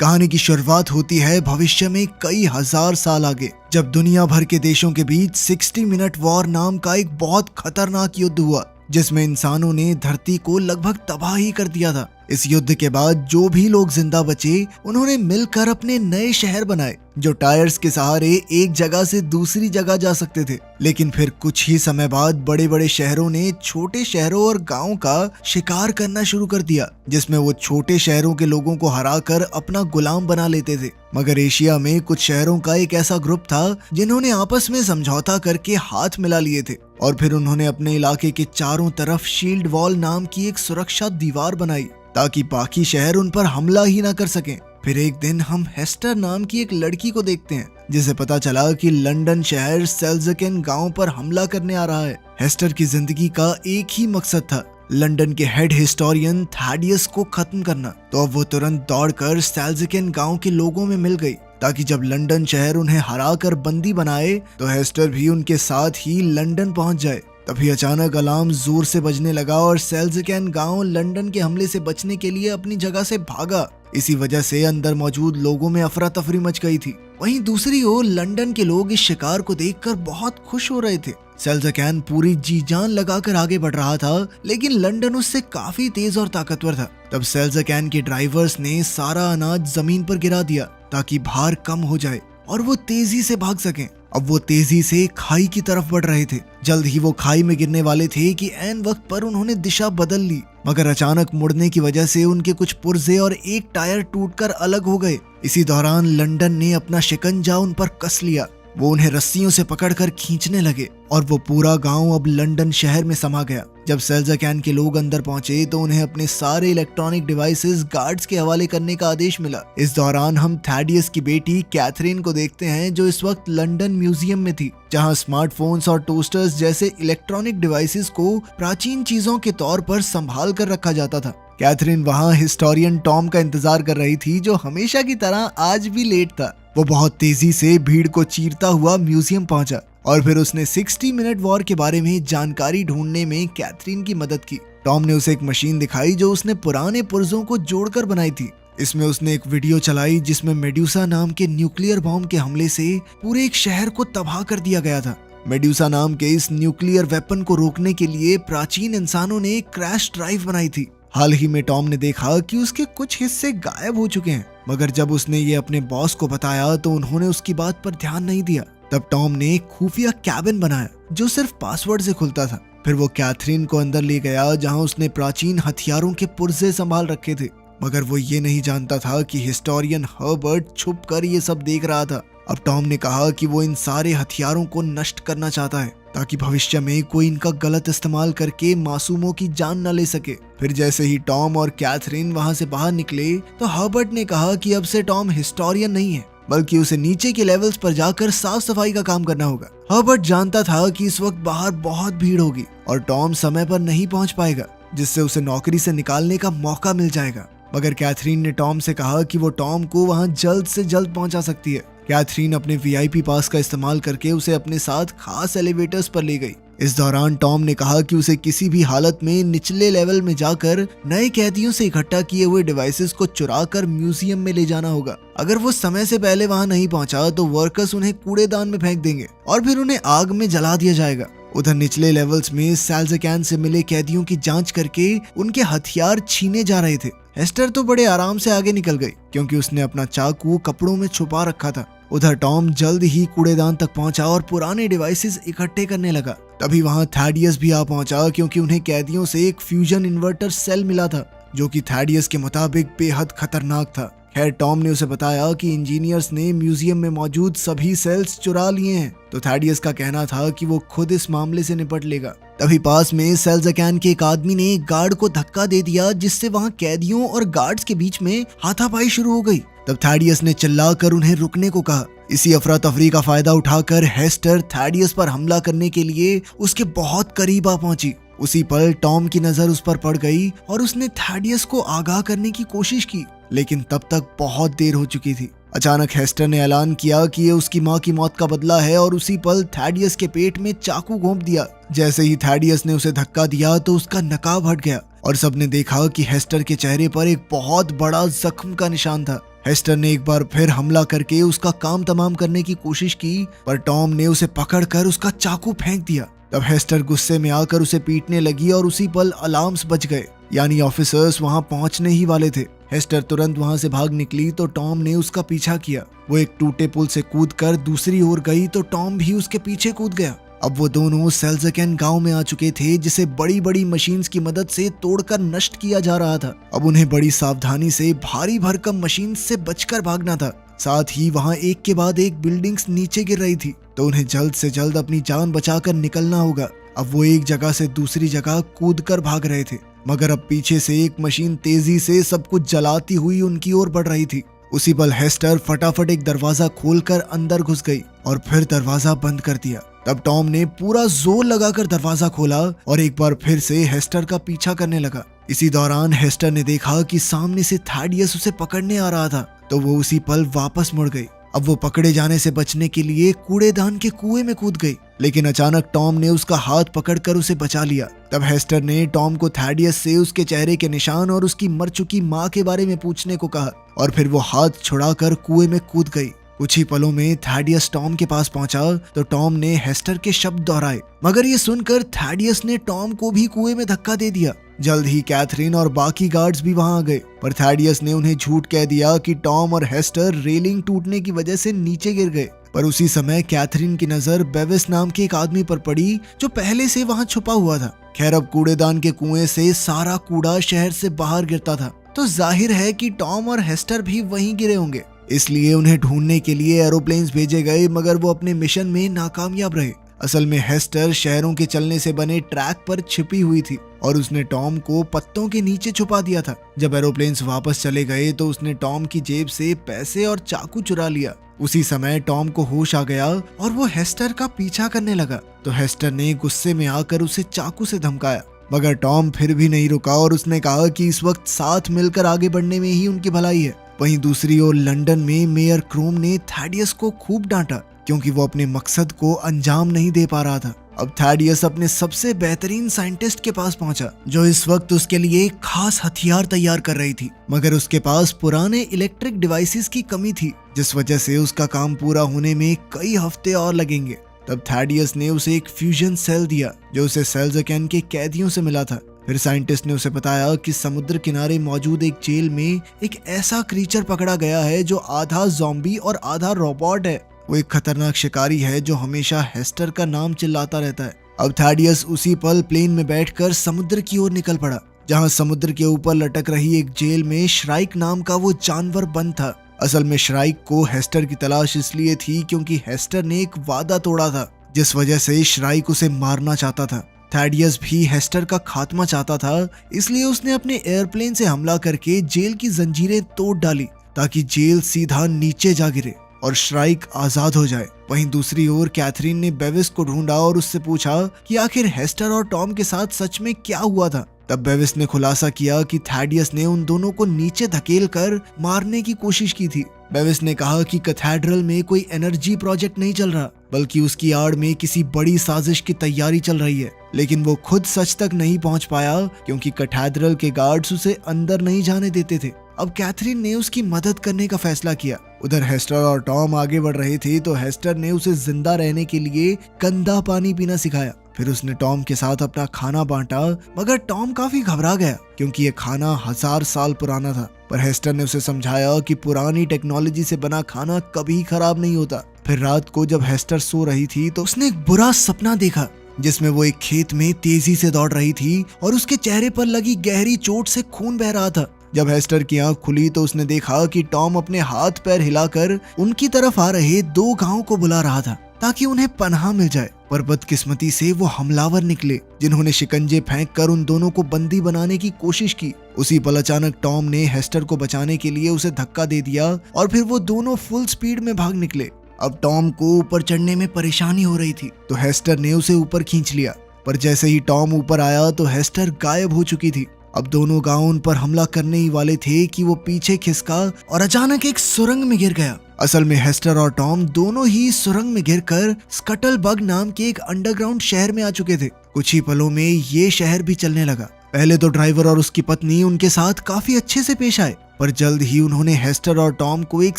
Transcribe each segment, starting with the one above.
कहानी की शुरुआत होती है भविष्य में कई हजार साल आगे, जब दुनिया भर के देशों के बीच 60 मिनट वॉर नाम का एक बहुत खतरनाक युद्ध हुआ, जिसमें इंसानों ने धरती को लगभग तबाह ही कर दिया था। इस युद्ध के बाद जो भी लोग जिंदा बचे, उन्होंने मिलकर अपने नए शहर बनाए जो टायर्स के सहारे एक जगह से दूसरी जगह जा सकते थे। लेकिन फिर कुछ ही समय बाद बड़े बड़े शहरों ने छोटे शहरों और गांवों का शिकार करना शुरू कर दिया, जिसमें वो छोटे शहरों के लोगों को हराकर अपना गुलाम बना लेते थे। मगर एशिया में कुछ शहरों का एक ऐसा ग्रुप था जिन्होंने आपस में समझौता करके हाथ मिला लिए थे और फिर उन्होंने अपने इलाके के चारों तरफ शील्ड वॉल नाम की एक सुरक्षा दीवार बनाई ताकि बाकी शहर उन पर हमला ही ना कर सकें। फिर एक दिन हम हेस्टर नाम की एक लड़की को देखते हैं जिसे पता चला कि लंदन शहर सेल्ज़केन गांव पर हमला करने आ रहा है। हेस्टर की जिंदगी का एक ही मकसद था, लंदन के हेड हिस्टोरियन थैडियस को खत्म करना। तो अब वो तुरंत दौड़कर सेल्ज़केन गांव के लोगों में मिल गई ताकि जब लंदन शहर उन्हें हराकर बंदी बनाए तो हेस्टर भी उनके साथ ही लंदन पहुंच जाए। तभी अचानक अलार्म जोर से बजने लगा और सेल्ज़केन गांव लंदन के हमले से बचने के लिए अपनी जगह से भागा। इसी वजह से अंदर मौजूद लोगों में अफरा तफरी मच गई थी। वहीं दूसरी ओर लंदन के लोग इस शिकार को देखकर बहुत खुश हो रहे थे। सेल्ज़केन पूरी जी जान लगाकर आगे बढ़ रहा था, लेकिन लंदन उससे काफी तेज और ताकतवर था। तब सेल्ज़केन के ड्राइवर्स ने सारा अनाज जमीन पर गिरा दिया ताकि भार कम हो जाए और वो तेजी से भाग सकें। अब वो तेजी से खाई की तरफ बढ़ रहे थे। जल्द ही वो खाई में गिरने वाले थे कि ऐन वक्त पर उन्होंने दिशा बदल ली, मगर अचानक मुड़ने की वजह से उनके कुछ पुर्जे और एक टायर टूटकर अलग हो गए। इसी दौरान लंदन ने अपना शिकंजा उन पर कस लिया। वो उन्हें रस्सियों से पकड़कर खींचने लगे और वो पूरा गांव अब लंदन शहर में समा गया। जब सेल्ज़केन के लोग अंदर पहुंचे तो उन्हें अपने सारे इलेक्ट्रॉनिक डिवाइसेस गार्ड्स के हवाले करने का आदेश मिला। इस दौरान हम थैडियस की बेटी कैथरीन को देखते हैं जो इस वक्त लंदन म्यूजियम में थी, जहां स्मार्टफोन्स और टोस्टर्स जैसे इलेक्ट्रॉनिक डिवाइसेस को प्राचीन चीजों के तौर पर संभाल कर रखा जाता था। कैथरीन वहां हिस्टोरियन टॉम का इंतजार कर रही थी जो हमेशा की तरह आज भी लेट था। वो बहुत तेजी से भीड़ को चीरता हुआ म्यूजियम पहुंचा और फिर उसने 60 मिनट वॉर के बारे में जानकारी ढूंढने में कैथरीन की मदद की। टॉम ने उसे एक मशीन दिखाई जो उसने पुराने पुर्जों को जोड़कर बनाई थी। इसमें उसने एक वीडियो चलाई जिसमें मेडुसा नाम के न्यूक्लियर बॉम्ब के हमले से पूरे एक शहर को तबाह कर दिया गया था। मेडुसा नाम के इस न्यूक्लियर वेपन को रोकने के लिए प्राचीन इंसानों ने एक क्रैश ड्राइव बनाई थी। हाल ही में टॉम ने देखा कि उसके कुछ हिस्से गायब हो चुके हैं, मगर जब उसने ये अपने बॉस को बताया तो उन्होंने उसकी बात पर ध्यान नहीं दिया। तब टॉम ने एक खुफिया कैबिन बनाया जो सिर्फ पासवर्ड से खुलता था। फिर वो कैथरीन को अंदर ले गया जहां उसने प्राचीन हथियारों के पुर्जे संभाल रखे थे, मगर वो ये नहीं जानता था कि हिस्टोरियन हर्बर्ट छुप कर ये सब देख रहा था। अब टॉम ने कहा कि वो इन सारे हथियारों को नष्ट करना चाहता है ताकि भविष्य में कोई इनका गलत इस्तेमाल करके मासूमों की जान न ले सके। फिर जैसे ही टॉम और कैथरीन वहां से बाहर निकले तो हर्बर्ट ने कहा कि अब से टॉम हिस्टोरियन नहीं है, बल्कि उसे नीचे के लेवल्स पर जाकर साफ सफाई का काम करना होगा। हर्बर्ट जानता था कि इस वक्त बाहर बहुत भीड़ होगी और टॉम समय पर नहीं पहुंच पाएगा, जिससे उसे नौकरी से निकालने का मौका मिल जाएगा। मगर कैथरीन ने टॉम से कहा कि वो टॉम को वहां जल्द से जल्द पहुंचा सकती है। कैथरीन अपने वीआईपी पास का इस्तेमाल करके उसे अपने साथ खास एलिवेटर्स पर ले गई। इस दौरान टॉम ने कहा कि उसे किसी भी हालत में निचले लेवल में जाकर नए कैदियों से इकट्ठा किए हुए डिवाइसेस को चुराकर म्यूजियम में ले जाना होगा। अगर वो समय से पहले वहां नहीं पहुंचा तो वर्कर्स उन्हें कूड़ेदान में फेंक देंगे और फिर उन्हें आग में जला दिया जाएगा। उधर निचले लेवल्स में सेल्ज़केन से मिले कैदियों की जांच करके उनके हथियार छीने जा रहे थे। हेस्टर तो बड़े आराम से आगे निकल गई क्योंकि उसने अपना चाकू कपड़ों में छुपा रखा था। उधर टॉम जल्द ही कूड़ेदान तक पहुंचा और पुराने डिवाइसेस इकट्ठे करने लगा। तभी वहां थैडियस भी आ पहुंचा क्योंकि उन्हें कैदियों से एक फ्यूजन इन्वर्टर सेल मिला था जो कि थैडियस के मुताबिक बेहद खतरनाक था। खैर टॉम ने उसे बताया कि इंजीनियर्स ने म्यूजियम में मौजूद सभी सेल्स चुरा लिए हैं, तो थैडियस का कहना था कि वो खुद इस मामले से निपट लेगा। तभी पास में सेल्ज़केन के एक आदमी ने एक गार्ड को धक्का दे दिया जिससे वहां कैदियों और गार्ड्स के बीच में हाथापाई शुरू हो गई। तब थैडियस ने चिल्लाकर उन्हें रुकने को कहा। इसी अफरा तफरी का फायदा उठाकर हेस्टर थैडियस पर हमला करने के लिए उसके बहुत करीब आ पहुंची। उसी पल टॉम की नजर उस पर पड़ गई और उसने थैडियस को आगाह करने की कोशिश की, लेकिन तब तक बहुत देर हो चुकी थी। अचानक हेस्टर ने ऐलान किया कि ये उसकी माँ की मौत का बदला है और उसी पल थैडियस के पेट में चाकू घोंप दिया। जैसे ही थैडियस ने उसे धक्का दिया तो उसका नकाब हट गया और सबने देखा कि हेस्टर के चेहरे पर एक बहुत बड़ा जख्म का निशान था। हेस्टर ने एक बार फिर हमला करके उसका काम तमाम करने की कोशिश की, पर टॉम ने उसे पकड़कर उसका चाकू फेंक दिया। तब हेस्टर गुस्से में आकर उसे पीटने लगी और उसी पल अलार्म्स बज गए, यानी ऑफिसर्स वहां पहुंचने ही वाले थे। हेस्टर तुरंत वहां से भाग निकली तो टॉम ने उसका पीछा किया। वो एक टूटे पुल से कूदकर दूसरी ओर गई तो टॉम भी उसके पीछे कूद गया। अब वो दोनों सेल्ज़केन गांव में आ चुके थे, जिसे बड़ी बड़ी मशीन्स की मदद से तोड़कर नष्ट किया जा रहा था। अब उन्हें बड़ी सावधानी से भारी भरकम मशीन से बचकर भागना था। साथ ही वहां एक के बाद एक बिल्डिंग्स नीचे गिर रही थी, तो उन्हें जल्द से जल्द अपनी जान बचाकर निकलना होगा। अब वो एक जगह से दूसरी जगह कूदकर भाग रहे थे, मगर अब पीछे से एक मशीन तेजी से सब कुछ जलाती हुई उनकी ओर बढ़ रही थी। उसी पल हेस्टर फटाफट एक दरवाजा खोलकर अंदर घुस गई और फिर दरवाजा बंद कर दिया। तब टॉम ने पूरा जोर लगाकर दरवाजा खोला और एक बार फिर से हेस्टर का पीछा करने लगा। इसी दौरान हेस्टर ने देखा कि सामने से थैडियस उसे पकड़ने आ रहा था, तो वो उसी पल वापस मुड़ गई। अब वो पकड़े जाने से बचने के लिए कूड़ेदान के कुएं में कूद गई, लेकिन अचानक टॉम ने उसका हाथ पकड़कर उसे बचा लिया। तब हेस्टर ने टॉम को थैडियस से उसके चेहरे के निशान और उसकी मर चुकी माँ के बारे में पूछने को कहा और फिर वो हाथ छुड़ाकर कुएं में कूद गई। कुछ ही पलों में थैडियस टॉम के पास पहुंचा तो टॉम ने हेस्टर के शब्द दोहराए, मगर ये सुनकर थैडियस ने टॉम को भी कुएं में धक्का दे दिया। जल्द ही कैथरीन और बाकी गार्ड्स भी वहां आ गए, पर थैडियस ने उन्हें झूठ कह दिया कि टॉम और हेस्टर रेलिंग टूटने की वजह से नीचे गिर गए। पर उसी समय कैथरीन की नजर बेविस नाम के एक आदमी पर पड़ी, जो पहले से वहां छुपा हुआ था। खैर, अब कूड़ेदान के कुएं से सारा कूड़ा शहर से बाहर गिरता था, तो जाहिर है कि टॉम और हेस्टर भी वहीं गिरे होंगे। इसलिए उन्हें ढूंढने के लिए एरोप्लेन्स भेजे गए, मगर वो अपने मिशन में नाकामयाब रहे। असल में हेस्टर शहरों के चलने से बने ट्रैक पर छिपी हुई थी और उसने टॉम को पत्तों के नीचे छुपा दिया था। जब एरोप्लेन्स वापस चले गए तो उसने टॉम की जेब से पैसे और चाकू चुरा लिया। उसी समय टॉम को होश आ गया और वो हेस्टर का पीछा करने लगा, तो हेस्टर ने गुस्से में आकर उसे चाकू से धमकाया, मगर टॉम फिर भी नहीं रुका और उसने कहा कि इस वक्त साथ मिलकर आगे बढ़ने में ही उनकी भलाई है। वहीं दूसरी ओर लंदन में मेयर क्रोम ने थैडियस को खूब डांटा, क्योंकि वो अपने मकसद को अंजाम नहीं दे पा रहा था। अब थैडियस अपने सबसे बेहतरीन साइंटिस्ट के पास पहुंचा, जो इस वक्त उसके लिए एक खास हथियार तैयार कर रही थी, मगर उसके पास पुराने इलेक्ट्रिक डिवाइसेस की कमी थी, जिस वजह से उसका काम पूरा होने में कई हफ्ते और लगेंगे। तब थैडियस ने उसे एक फ्यूजन सेल दिया, जो उसे सेल्ज़केन के कैदियों से मिला था। फिर साइंटिस्ट ने उसे बताया कि समुद्र किनारे मौजूद एक जेल में एक ऐसा क्रीचर पकड़ा गया है जो आधा ज़ॉम्बी और आधा रोबोट है। वो एक खतरनाक शिकारी है जो हमेशा हेस्टर का नाम चिल्लाता रहता है। अब थैडियस उसी पल प्लेन में बैठकर समुद्र की ओर निकल पड़ा, जहां समुद्र के ऊपर लटक रही एक जेल में श्राइक नाम का वो जानवर बंद था। असल में श्राइक को हेस्टर की तलाश इसलिए थी क्योंकि हेस्टर ने एक वादा तोड़ा था, जिस वजह से श्राइक उसे मारना चाहता था। थैडियस भी हेस्टर का खात्मा चाहता था, इसलिए उसने अपने एयरप्लेन से हमला करके जेल की जंजीरें तोड़ डाली, ताकि जेल सीधा नीचे जा गिरे और श्राइक आजाद हो जाए। वहीं दूसरी ओर कैथरीन ने बेविस को ढूंढा और उससे पूछा कि आखिर हेस्टर और टॉम के साथ सच में क्या हुआ था। तब बेविस ने खुलासा किया कि थैडियस ने उन दोनों को नीचे धकेल कर मारने की कोशिश की थी। बेविस ने कहा कि कैथेड्रल में कोई एनर्जी प्रोजेक्ट नहीं चल रहा, बल्कि उसकी आड़ में किसी बड़ी साजिश की तैयारी चल रही है, लेकिन वो खुद सच तक नहीं पहुंच पाया क्योंकि कैथेड्रल के गार्ड्स उसे अंदर नहीं जाने देते थे। अब कैथरीन ने उसकी मदद करने का फैसला किया। उधर हेस्टर और टॉम आगे बढ़ रहे थे, तो हेस्टर ने उसे जिंदा रहने के लिए गंदा पानी पीना सिखाया। फिर उसने टॉम के साथ अपना खाना बांटा, मगर टॉम काफी घबरा गया क्योंकि ये खाना 1000 साल पुराना था। पर हेस्टर ने उसे समझाया कि पुरानी टेक्नोलॉजी से बना खाना कभी खराब नहीं होता। फिर रात को जब हेस्टर सो रही थी तो उसने एक बुरा सपना देखा, जिसमें वो एक खेत में तेजी से दौड़ रही थी और उसके चेहरे पर लगी गहरी चोट से खून बह रहा था। जब हेस्टर की आंख खुली तो उसने देखा कि टॉम अपने हाथ पैर हिलाकर उनकी तरफ आ रहे 2 गांवों को बुला रहा था ताकि उन्हें पनाह मिल जाए। पर बदकिस्मती से वो हमलावर निकले, जिन्होंने शिकंजे फेंक कर उन दोनों को बंदी बनाने की कोशिश की। उसी पल अचानक टॉम ने हेस्टर को बचाने के लिए उसे धक्का दे दिया और फिर वो दोनों फुल स्पीड में भाग निकले। अब टॉम को ऊपर चढ़ने में परेशानी हो रही थी, तो हेस्टर ने उसे ऊपर खींच लिया। पर जैसे ही टॉम ऊपर आया तो हेस्टर गायब हो चुकी थी। अब दोनों गांव उन पर हमला करने ही वाले थे कि वो पीछे खिसका और अचानक एक सुरंग में गिर गया। असल में हेस्टर और टॉम दोनों ही सुरंग में गिरकर स्कटलबग नाम के एक अंडरग्राउंड शहर में आ चुके थे। कुछ ही पलों में ये शहर भी चलने लगा। पहले तो ड्राइवर और उसकी पत्नी उनके साथ काफी अच्छे से पेश आए, पर जल्द ही उन्होंने हेस्टर और टॉम को एक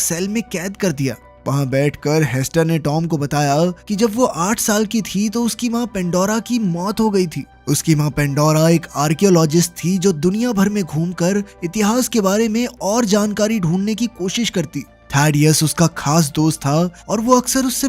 सेल में कैद कर दिया। वहां बैठकर हेस्टर ने टॉम को बताया कि जब वो 8 साल की थी तो उसकी माँ पेंडोरा की मौत हो गई थी। उसकी माँ पेंडोरा एक आर्कियोलॉजिस्ट थी जो दुनिया भर में घूमकर इतिहास के बारे में और जानकारी ढूंढने की कोशिश करती। थैडियस उसका खास दोस्त था और वो अक्सर उससे